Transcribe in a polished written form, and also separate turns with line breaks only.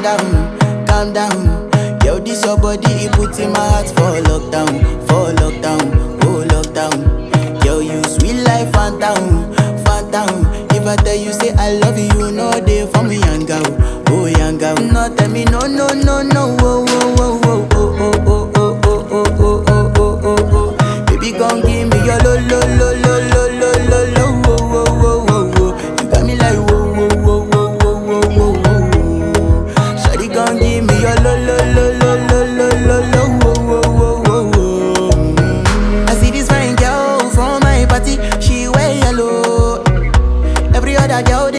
calm down. Yo, this your body, it puts in my heart for lockdown, oh lockdown. Yo, you sweet life, phantom, phantom. If I tell you say I love you, you know they for me yanga, oh yanga. No tell me no, no, no, no, oh, oh, oh, oh, oh, oh, oh, oh, oh, oh, oh, oh, oh, oh. Baby, gon' give me your lo, lo, lo, lo.